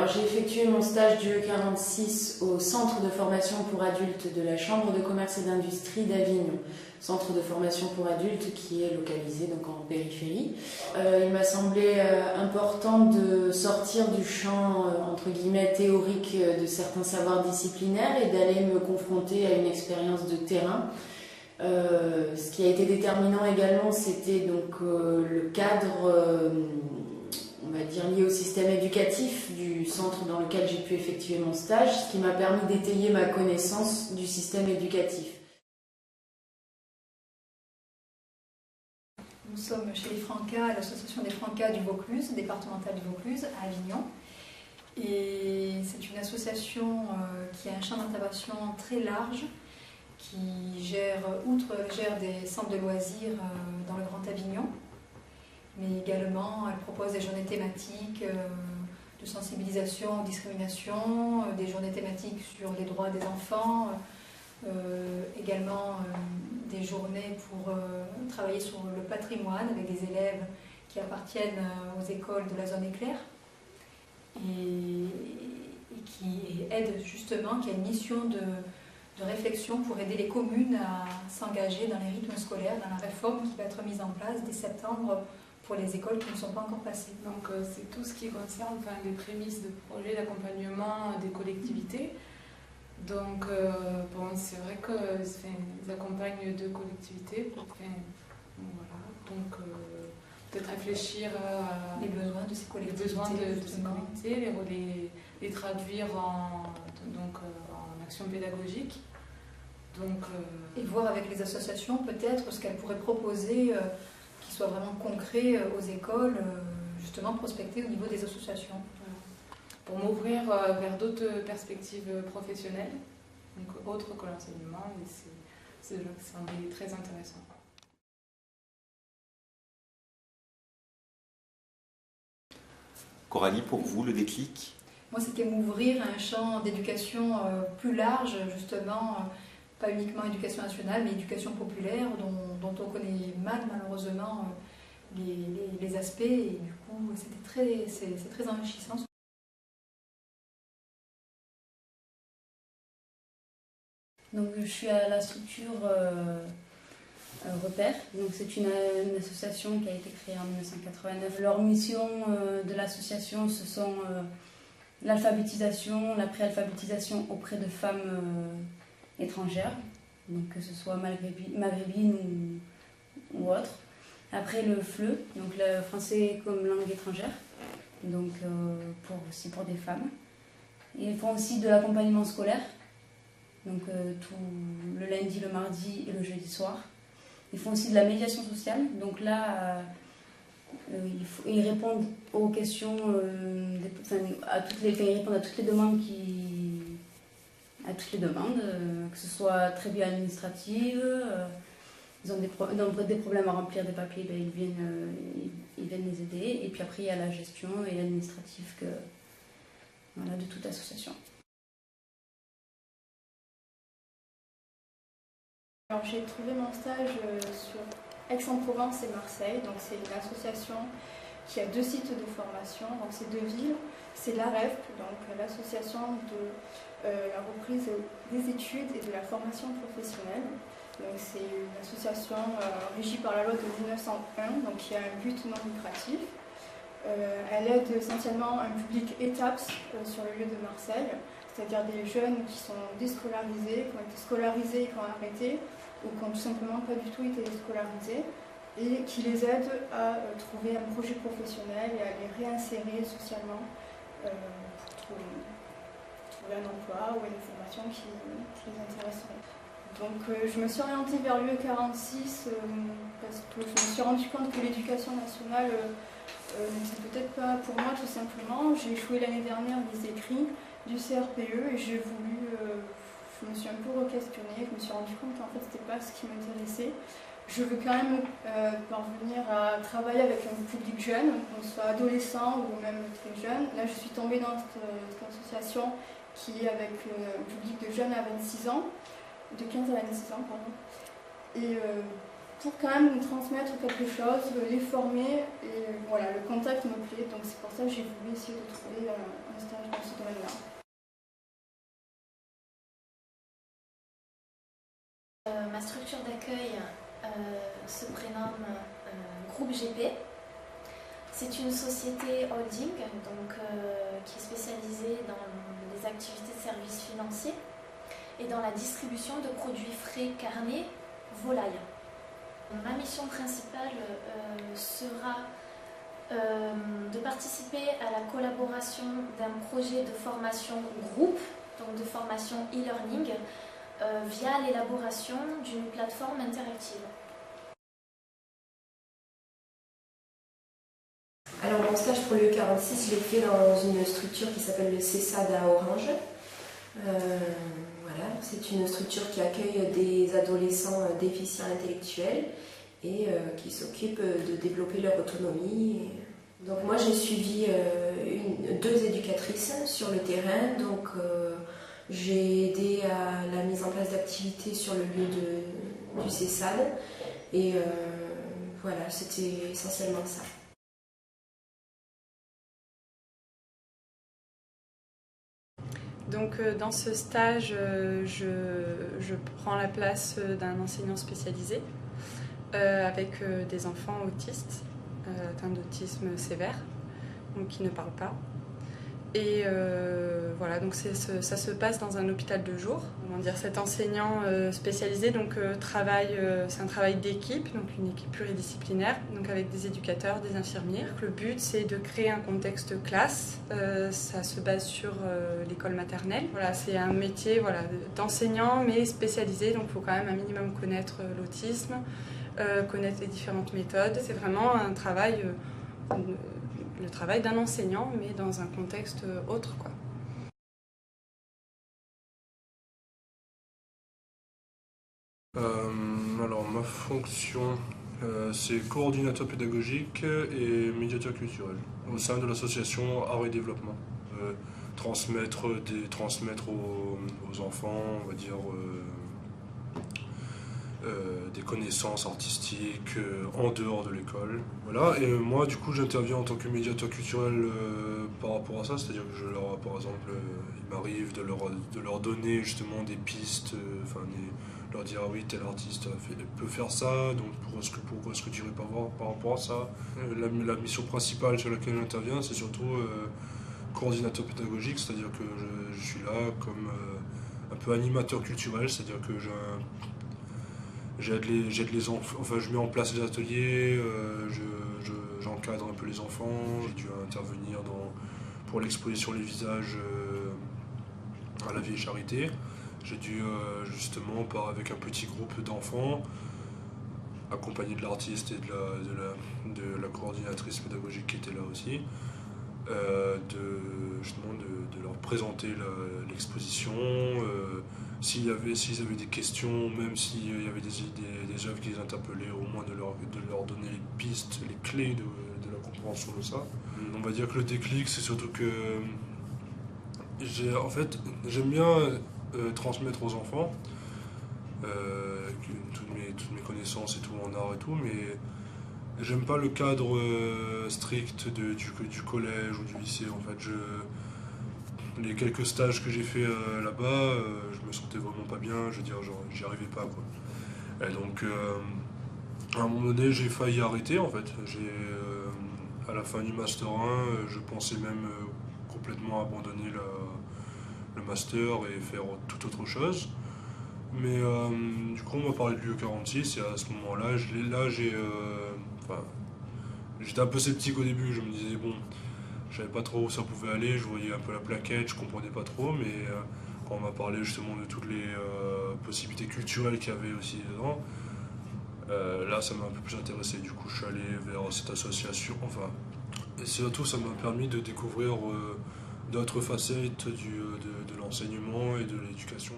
J'ai effectué mon stage du E46 au centre de formation pour adultes de la Chambre de commerce et d'industrie d'Avignon. Centre de formation pour adultes qui est localisé donc en périphérie. Il m'a semblé important de sortir du champ entre guillemets théorique de certains savoirs disciplinaires et d'aller me confronter à une expérience de terrain. Ce qui a été déterminant également, c'était donc le cadre on va dire lié au système éducatif du centre dans lequel j'ai pu effectuer mon stage, ce qui m'a permis d'étayer ma connaissance du système éducatif. Nous sommes chez les Francas, l'association des Francas du Vaucluse, départementale du Vaucluse, à Avignon. Et c'est une association qui a un champ d'intervention très large, qui gère des centres de loisirs dans le Grand Avignon, mais également elle propose des journées thématiques de sensibilisation aux discriminations, des journées thématiques sur les droits des enfants, également des journées pour travailler sur le patrimoine avec des élèves qui appartiennent aux écoles de la zone éclair et qui aide justement, qui a une mission de réflexion pour aider les communes à s'engager dans les rythmes scolaires, dans la réforme qui va être mise en place dès septembre pour les écoles qui ne sont pas encore passées. Donc c'est tout ce qui concerne les prémices de projet d'accompagnement des collectivités. Donc bon, c'est vrai qu'ils accompagnent deux collectivités. Voilà. Donc peut-être réfléchir à les besoins de ces collectivités, les traduire en action pédagogique. Donc, et voir avec les associations peut-être ce qu'elles pourraient proposer qui soit vraiment concret aux écoles, justement prospecter au niveau des associations. Pour m'ouvrir vers d'autres perspectives professionnelles, donc autres que l'enseignement, et c'est très intéressant. Coralie, pour vous, le déclic? Moi, c'était m'ouvrir à un champ d'éducation plus large, justement, pas uniquement éducation nationale, mais éducation populaire, dont on connaît mal, malheureusement, les aspects, et du coup, c'est très enrichissant. Donc, je suis à la structure Repère. Donc, c'est une association qui a été créée en 1989. Leur mission de l'association, ce sont l'alphabétisation, la préalphabétisation auprès de femmes étrangères, donc que ce soit maghrébines ou autres. Après le FLE, donc le français comme langue étrangère, donc aussi pour des femmes. Et ils font aussi de l'accompagnement scolaire, donc tout le lundi, le mardi et le jeudi soir. Ils font aussi de la médiation sociale, donc là ils répondent aux questions, ils répondent à toutes les demandes que ce soit très bien administratives. Ils ont des problèmes à remplir des papiers, ils viennent les aider. Et puis après, il y a la gestion et l'administratif de toute association. Alors, j'ai trouvé mon stage sur Aix-en-Provence et Marseille. Donc, c'est une association qui a 2 sites de formation. Donc, c'est 2 villes. C'est l'AREP, donc l'association de la reprise des études et de la formation professionnelle. C'est une association régie par la loi de 1901, donc qui a un but non lucratif. Elle aide essentiellement un public ETAPS sur le lieu de Marseille, c'est-à-dire des jeunes qui sont déscolarisés, qui ont été scolarisés et qui ont arrêté, ou qui n'ont tout simplement pas du tout été scolarisés, et qui les aide à trouver un projet professionnel et à les réinsérer socialement pour trouver un emploi ou une formation qui les intéresserait. Donc je me suis orientée vers l'UE46 parce que je me suis rendu compte que l'éducation nationale n'était peut-être pas pour moi tout simplement. J'ai échoué l'année dernière les écrits du CRPE et je me suis un peu re-questionnée, je me suis rendu compte qu'en fait c'était pas ce qui m'intéressait. Je veux quand même parvenir à travailler avec un public jeune, qu'on soit adolescent ou même très jeune. Là je suis tombée dans cette association qui est avec un public de jeunes à 26 ans. De 15 à 26 ans, pardon. Et pour quand même nous transmettre quelque chose, les former, et voilà, le contact me plaît, donc c'est pour ça que j'ai voulu essayer de trouver un stage dans ce domaine-là. Ma structure d'accueil se prénomme Groupe GP. C'est une société holding donc, qui est spécialisée dans les activités de services financiers et dans la distribution de produits frais carnés volailles. Ma mission principale sera de participer à la collaboration d'un projet de formation groupe, donc de formation e-learning, via l'élaboration d'une plateforme interactive. Alors mon stage pour le 46, je l'ai fait dans une structure qui s'appelle le CESAD à Orange. Voilà, c'est une structure qui accueille des adolescents déficients intellectuels et qui s'occupe de développer leur autonomie. Donc moi j'ai suivi deux éducatrices sur le terrain, donc j'ai aidé à la mise en place d'activités sur le lieu du CESAD et voilà, c'était essentiellement ça. Donc dans ce stage, je prends la place d'un enseignant spécialisé avec des enfants autistes, atteints d'autisme sévère, donc qui ne parlent pas. Et voilà, donc ça se passe dans un hôpital de jour. Comment dire, cet enseignant spécialisé donc, c'est un travail d'équipe, donc une équipe pluridisciplinaire, donc avec des éducateurs, des infirmières. Le but, c'est de créer un contexte classe. Ça se base sur l'école maternelle. Voilà, c'est un métier voilà, d'enseignant, mais spécialisé, donc il faut quand même un minimum connaître l'autisme, connaître les différentes méthodes. C'est vraiment un travail... le travail d'un enseignant, mais dans un contexte autre, quoi. Alors ma fonction, c'est coordinateur pédagogique et médiateur culturel au sein de l'association Art et Développement. Transmettre aux enfants, on va dire, des connaissances artistiques en dehors de l'école. Voilà. Et moi, du coup, j'interviens en tant que médiateur culturel par rapport à ça, c'est-à-dire que par exemple, il m'arrive de leur donner justement des pistes, leur dire ah oui, tel artiste peut faire ça, donc pourquoi est-ce que tu irais pas voir par rapport à ça. La mission principale sur laquelle j'interviens, c'est surtout coordinateur pédagogique, c'est-à-dire que je suis là comme un peu animateur culturel, c'est-à-dire que j'aide les enfants, enfin je mets en place les ateliers, j'encadre un peu les enfants. J'ai dû intervenir pour l'exposition Les Visages à la Vieille Charité. J'ai dû justement, avec un petit groupe d'enfants, accompagné de l'artiste et de la coordinatrice pédagogique qui était là aussi, de leur présenter l'exposition. S'ils avaient des questions, même s'il y avait des œuvres qui les interpellaient, au moins de leur donner les pistes, les clés de la compréhension de ça. On va dire que le déclic, c'est surtout que j'aime bien transmettre aux enfants toutes mes connaissances et tout en art et tout, mais j'aime pas le cadre strict du collège ou du lycée. En fait, les quelques stages que j'ai fait là-bas, je me sentais vraiment pas bien, je veux dire, genre, j'y arrivais pas, quoi. Et donc, à un moment donné, j'ai failli arrêter, en fait. À la fin du Master 1, je pensais même complètement abandonner le Master et faire toute autre chose. Mais du coup, on m'a parlé de l'UE46 et à ce moment-là, j'étais un peu sceptique au début. Je me disais, bon, je savais pas trop où ça pouvait aller, je voyais un peu la plaquette, je comprenais pas trop, mais quand on m'a parlé justement de toutes les possibilités culturelles qu'il y avait aussi dedans, là ça m'a un peu plus intéressé. Du coup je suis allé vers cette association, et surtout ça m'a permis de découvrir d'autres facettes de l'enseignement et de l'éducation.